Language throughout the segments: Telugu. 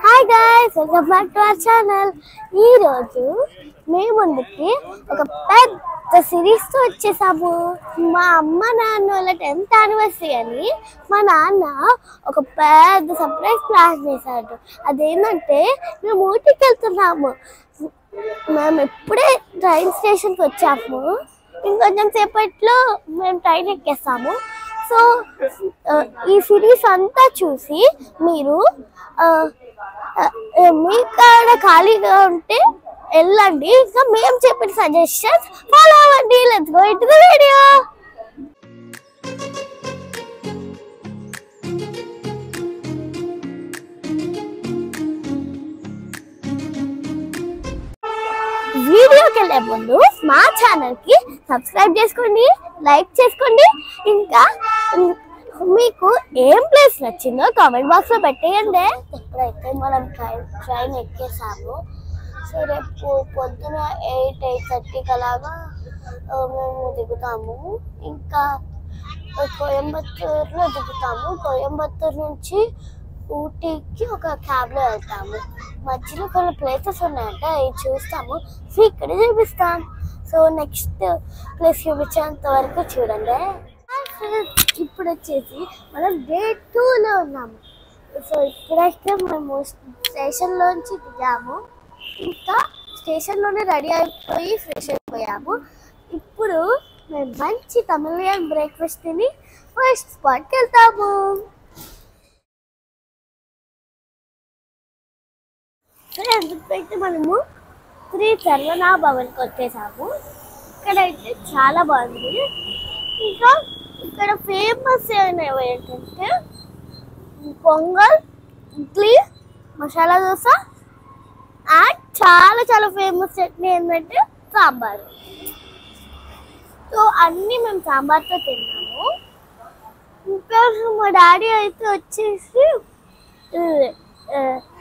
Hi guys, welcome back to our channel. ఈరోజు మేము ముందుకి ఒక పెద్ద సిరీస్ తో వచ్చేసాము. మా అమ్మ నాన్న వాళ్ళ 10th యానివర్సరీ అని మా నాన్న ఒక పెద్ద సర్ప్రైజ్ ప్లాన్ చేశాడు. అదేంటంటే మేము ఊటీకి వెళ్తున్నాము. మేము ఇప్పుడే ట్రైన్ స్టేషన్కి వచ్చాము. ఇంకొంచెం సేపట్లో మేము ట్రైన్ ఎక్కేస్తాము. సో ఈ సిరీస్ అంతా చూసి మీరు మీ కాడ ఖాళీగా ఉంటే వెళ్ళండి. ఇంకా మేము చెప్పిన సజెషన్స్ ఫాలో అవ్వండి. Let's go into the video. వీడియోకి వెళ్ళే ముందు మా ఛానల్కి సబ్స్క్రైబ్ చేసుకోండి, లైక్ చేసుకోండి. ఇంకా మీకు ఏం ప్లేస్ నచ్చిందో కామెంట్ బాక్స్లో పెట్టేయండి. ఇప్పుడైతే మనం ట్రైన్ ఎక్కేసాము. సో రేపు పొద్దున 8-8:30 అలాగా మేము దిగుతాము. ఇంకా కోయంబత్తూరులో దిగుతాము. కోయంబత్తూరు నుంచి ఊటీకి ఒక క్యాబ్లో వెళ్తాము. మధ్యలో కొన్ని ప్లేసెస్ ఉన్నాయంటే అవి చూస్తాము. సో ఇక్కడ చూపిస్తాం. సో నెక్స్ట్ ప్లేస్ చూపించేంత వరకు చూడండి. ఇప్పుడు వచ్చేసి మనం డే 2లో ఉన్నాము. సో ఇప్పుడైతే మేము స్టేషన్లోంచి దిగాము. ఇంకా స్టేషన్లోనే రెడీ అయిపోయి ఫ్రెష్ అయిపోయాము. ఇప్పుడు మేము మంచి తమిళియన్ బ్రేక్ఫాస్ట్ తిని ఫస్ట్ స్పాట్కి వెళ్తాము. అయితే మనము శ్రీ సర్వనా భవన్కి వచ్చేసాము. ఇక్కడైతే చాలా బాగుంది. ఇంకా ఇక్కడ ఫేమస్ ఏంటంటే పొంగల్, ఇడ్లీ, మసాలా దోశ అండ్ చాలా చాలా ఫేమస్ చట్నీ ఏంటంటే సాంబార్. సో అన్నీ మేము సాంబార్తో తిన్నాము. ఇంకా మా డాడీ అయితే వచ్చేసి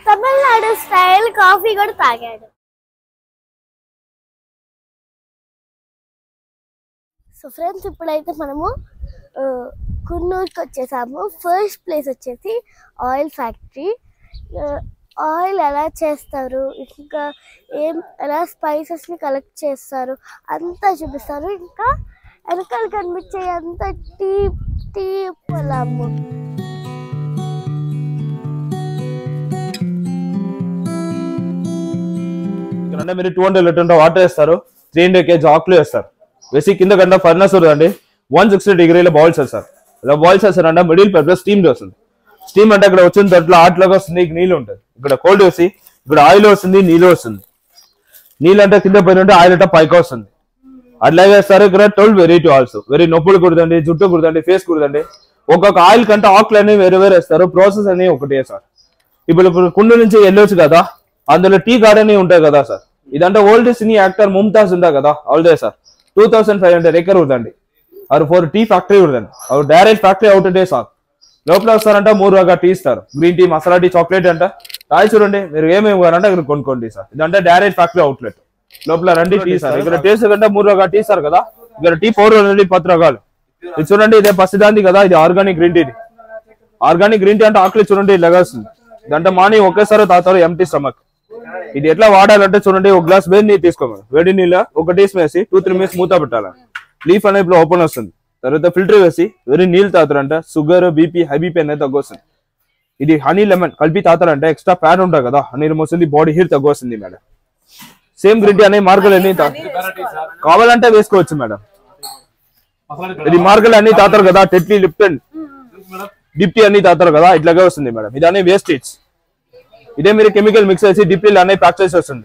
తమిళనాడు స్టైల్ కాఫీ కూడా తాగాడు. సో ఫ్రెండ్స్, ఇప్పుడైతే మనము కున్నూరుకి వచ్చేసాము. ఫస్ట్ ప్లేస్ వచ్చేసి ఆయిల్ ఫ్యాక్టరీ. ఆయిల్ ఎలా చేస్తారు, ఇంకా ఎలా స్పైసెస్ని కలెక్ట్ చేస్తారు అంతా చూపిస్తారు. ఇంకా వెనకాల కనిపించే అంత టీ పొలము. ఇక్కడ మీరు 200 లీటర్ వాటర్ వేస్తారు, 300 kg ఆకులు వేస్తారు. వేసి కింద కంటే ఫర్నస్ ఉందండి 160 డిగ్రీలో బాయిల్స్ వేస్తారు. ఇలా బాయిల్స్ వేస్తారంటే మిడిల్ పర్పస్ స్టీమ్ వస్తుంది. స్టీమ్ అంటే ఇక్కడ వచ్చిన తట్లో ఆటలాగా వస్తుంది, నీళ్ళు ఉంటుంది. ఇక్కడ కోల్డ్ వేసి ఇక్కడ ఆయిల్ వస్తుంది, నీళ్ళు వస్తుంది. నీళ్ళు అంటే కింద పైన ఉంటే ఆయిల్ అంటే పైకి వస్తుంది. అట్లాగే వేస్తారు. ఇక్కడ 12 వెరైటీ ఆయిల్స్. వెరీ నొప్పులు కుడదండి, జుట్టు కుడదండి, ఫేస్ కుడదండి. ఒక్కొక్క ఆయిల్ కంటే ఆకులు అనేవి వేరే వేరే వేస్తారు. ప్రాసెస్ అనేవి ఒకటే సార్. ఇప్పుడు కుండు నుంచి వెళ్ళొచ్చు కదా, అందులో టీ గార్డెన్ ఉంటాయి కదా సార్. ఇదంటే ఓల్డ్ సినీ యాక్టర్ ముంతాజ్ ఉందా కదా, ఆల్దే సార్ 2500 ఎకర్ ఉందండి. అది 4 టీ ఫ్యాక్టరీ ఉందండి. అవి డైరెక్ట్ ఫ్యాక్టరీ అవుట్ డే సార్. లోపల వస్తారంటే 3 రకాల టీ ఇస్తారు. Green tea, masala tea, chocolate అంట. తాయి చూడండి, మీరు ఏమేమి కావాలంటే ఇక్కడ కొనుక్కోండి సార్. ఇదంటే డైరెక్ట్ ఫ్యాక్టరీ అవుట్లెట్. లోపల రండి టీ సార్. ఇక్కడ టేస్ట్ కంటే 3 రకాల టీ సార్ కదా. ఇక్కడ టీ పౌడర్ ఉంది 10 రకాలు. ఇది చూడండి, ఇదే పసిదాంది కదా, ఇది organic green tea. Organic green tea అంటే ఆకులు చూడండి ఇలాగా వస్తుంది. ఇదంటే మార్నింగ్ ఒకేసారి తాగుతారు ఎంటీ స్టమక్. ఇది ఎట్లా వాడాలంటే చూడండి, ఒక గ్లాస్ వేడి నీళ్ళు తీసుకోవాలి. వేడి నీళ్ళ 1 టీ స్పూన్ వేసి 2-3 మినిట్స్ మూత పెట్టాలి. లీఫ్ అనేది ఇప్పుడు ఓపెన్ వస్తుంది. తర్వాత ఫిల్టర్ వేసి వేరే నీళ్ళు తాగుతారంటే షుగర్, బీపీ, హై బీపీ అనేది తగ్గొస్తుంది. ఇది హనీ లెమన్ కలిపి తాగుతారంటే ఎక్స్ట్రా ఫ్యాట్ ఉంటుంది కదా, హనీ వస్తుంది, బాడీ హీట్ తగ్గొస్తుంది మేడం. సేమ్ గ్రీన్ టీ అనే మార్గలు అన్ని కావాలంటే వేసుకోవచ్చు మేడం. ఇది మార్గలు అన్ని తాగుతారు కదా, టెట్లీ, లిప్టన్, డిప్టీ అన్ని తాగుతారు కదా, ఇట్లాగే వస్తుంది మేడం. ఇది అనే వేస్టేజ్. ఇదే మీరు కెమికల్ మిక్స్ చేసి డిప్టీలు అనే ప్యాక్ చేసి వస్తుంది.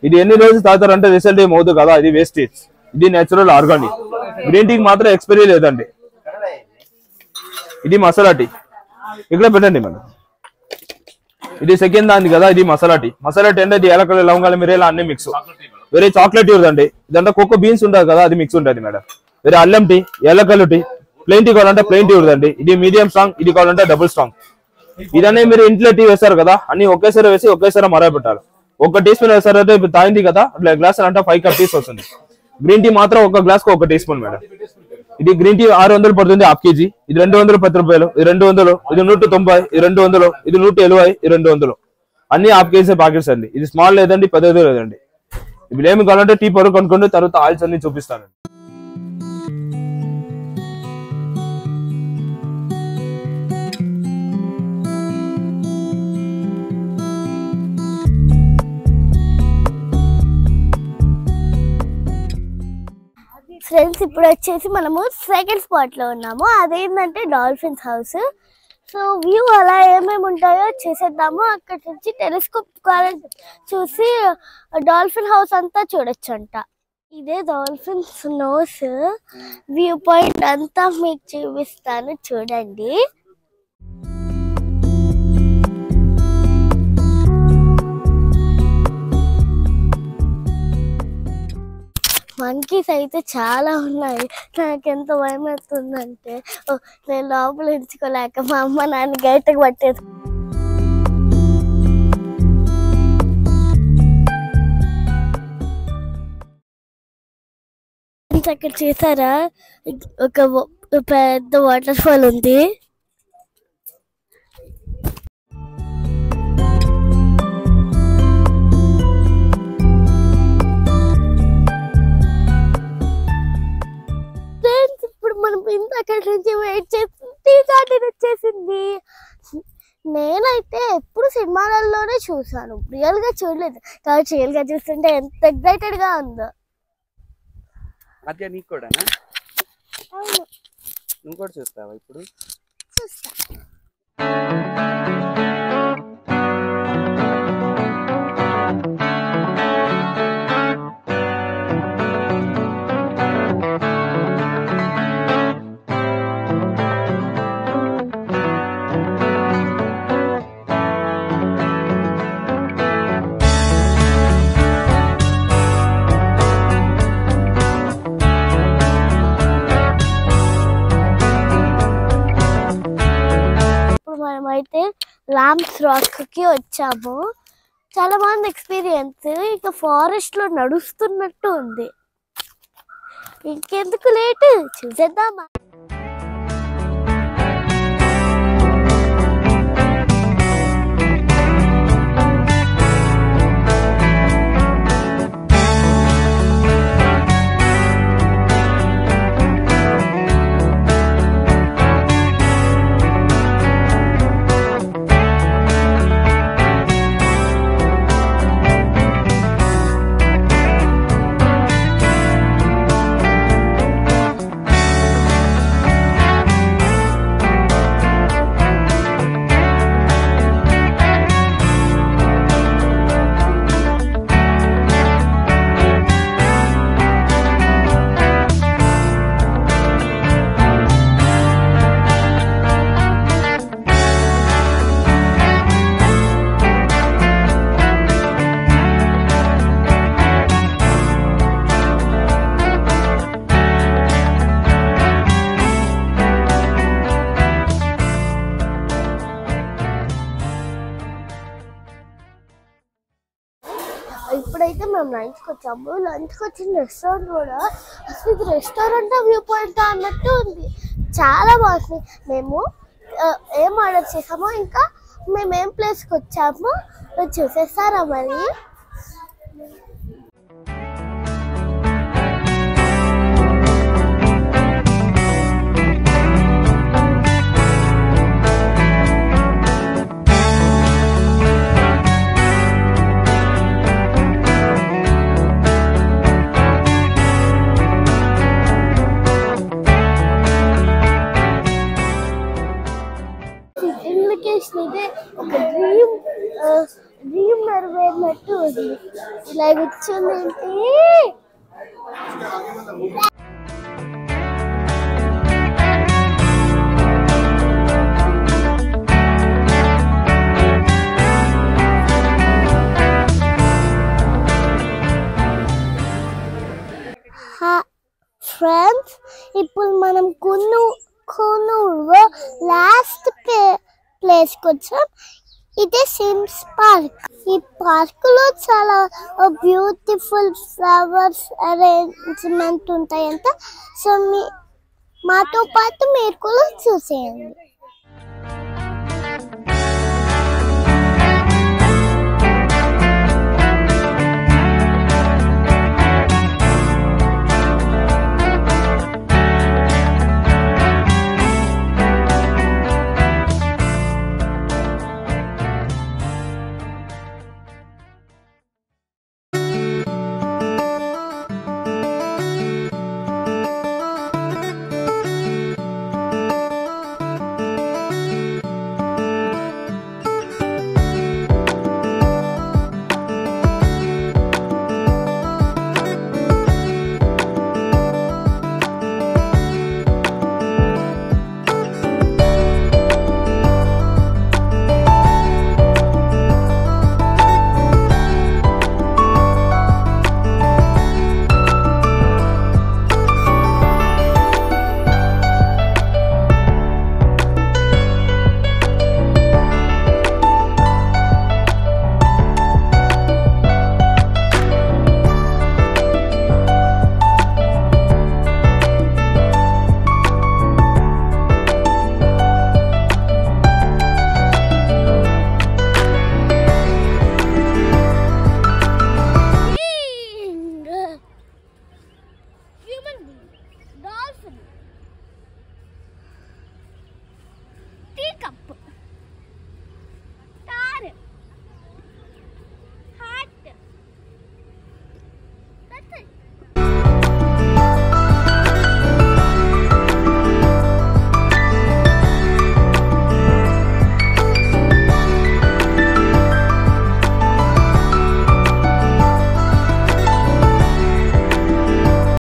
ఇది ఎన్ని రోజులు తాగుతారంటే రిజల్ట్ ఏం అవుతుంది కదా, ఇది వేస్టేజ్. ఇది నేచురల్ ఆర్గానిక్. గ్రీన్ టీకి మాత్రం ఎక్స్పైరీ లేదండి. ఇది మసాలా టీ. ఇక్కడ పెట్టండి మేడం. ఇది సెకండ్ దాని కదా, ఇది మసాలా టీ. మసాలా టీ అంటే ఇది ఏలకలు, లవంగాలు, మిరియాలు అన్ని మిక్స్. వేరే చాక్లెట్ ఉందండి. ఇదంటే కోకో బీన్స్ ఉంటుంది కదా, అది మిక్స్ ఉంటుంది మేడం. వేరే అల్లం టీ, ఏలకలు టీ. ప్లెయిన్ టీ కావాలంటే ప్లెయిన్ టీ ఉందండి. ఇది మీడియం స్ట్రాంగ్, ఇది కావాలంటే డబుల్ స్ట్రాంగ్. ఇదనే మీరు ఇంట్లో టీ వేస్తారు కదా, అన్ని ఒకేసారి వేసి ఒకేసారి మరగబెట్టాలి. 1 టీ స్పూన్ వేస్తారైతే తాగింది కదా, అట్లా గ్లాస్ అంటే 5 కప్ టీస్ వస్తుంది. గ్రీన్ టీ మాత్రం 1 గ్లాస్ కు 1 టీ స్పూన్ మేడం. ఇది గ్రీన్ టీ 600 పడుతుంది హాఫ్ కేజీ. ఇది 210 రూపాయలు, ఇది 200, ఇది 190, ఇది 200, ఇది 170, ఇది 200. అన్ని హాఫ్ కేజీ ప్యాకెట్స్ అండి. ఇది స్మాల్ లేదండి, పెద్దది లేదండి. ఇప్పుడు ఏమి కావాలంటే టీ పౌడర్ కొనుక్కోండి, తర్వాత ఆయిల్స్ అన్ని చూపిస్తానండి. ఫ్రెండ్స్ ఇప్పుడు వచ్చేసి మనము సెకండ్ స్పాట్ లో ఉన్నాము. అదేంటంటే డాల్ఫిన్స్ హౌస్. సో వ్యూ అలా ఏమేమి ఉంటాయో చూసేద్దాము. అక్కడ నుంచి టెలిస్కోప్ ద్వారా చూసి డాల్ఫిన్ హౌస్ అంతా చూడొచ్చు అంట. ఇదే డాల్ఫిన్స్ నోస్. వ్యూ పాయింట్ అంతా మీకు చూపిస్తాను, చూడండి. మంకీస్ అయితే చాలా ఉన్నాయి. నాకెంత భయం అవుతుందంటే నేను లోపల ఎంచుకోలేక మా అమ్మ నాన్న గేటకు పట్టేది. అక్కడ చూసారా ఒక పెద్ద వాటర్ ఫాల్ ఉంది. మనం ఇంతకటి నుంచి వెయిట్ చేసి టీ గార్డెన్ వచ్చేసింది. నేనైతే ఎప్పుడు సినిమాలలోనే చూసాను, రియల్ గా చూడలేదు. కాబట్టి రియల్ గా చూస్తుంటే ఎంత ఎక్సైటెడ్ గా ఉందో. నీకు కూడా నువ్వు కూడా చూస్తావా? ఇప్పుడు చూస్తా. అయితే లాంప్స్ రాక్ కి వచ్చాము. చాలా బాగుంది ఎక్స్పీరియన్స్. ఇక ఫారెస్ట్ లో నడుస్తున్నట్టు ఉంది. ఇంకెందుకు లేట్, చూసేద్దామా. ఇప్పుడైతే మేము లంచ్కి వచ్చాము. లంచ్కి వచ్చిన రెస్టారెంట్ కూడా అసలు ఇది రెస్టారెంట్ వ్యూ పాయింట్ అన్నట్టు ఉంది. చాలా బాగుంది. మేము ఏం ఆర్డర్ చేసామో, ఇంకా మేము ఏం ప్లేస్కి వచ్చామో చూసేస్తారా మరి. ఇదే ఒక డ్రీమ్ నెరవేరినట్టు ఉంది. ఇలా కూర్చుందేంటి. ఫ్రెండ్స్, ఇప్పుడు మనం కొన్నూరులో లాస్ట్ ప్లేస్కి వచ్చాం. ఇదే సిమ్స్ పార్క్. ఈ పార్క్ లో చాలా బ్యూటిఫుల్ ఫ్లవర్స్ అరేంజ్మెంట్ ఉంటాయంట. సో మాతో పాటు మీరు కూడా చూసేయండి.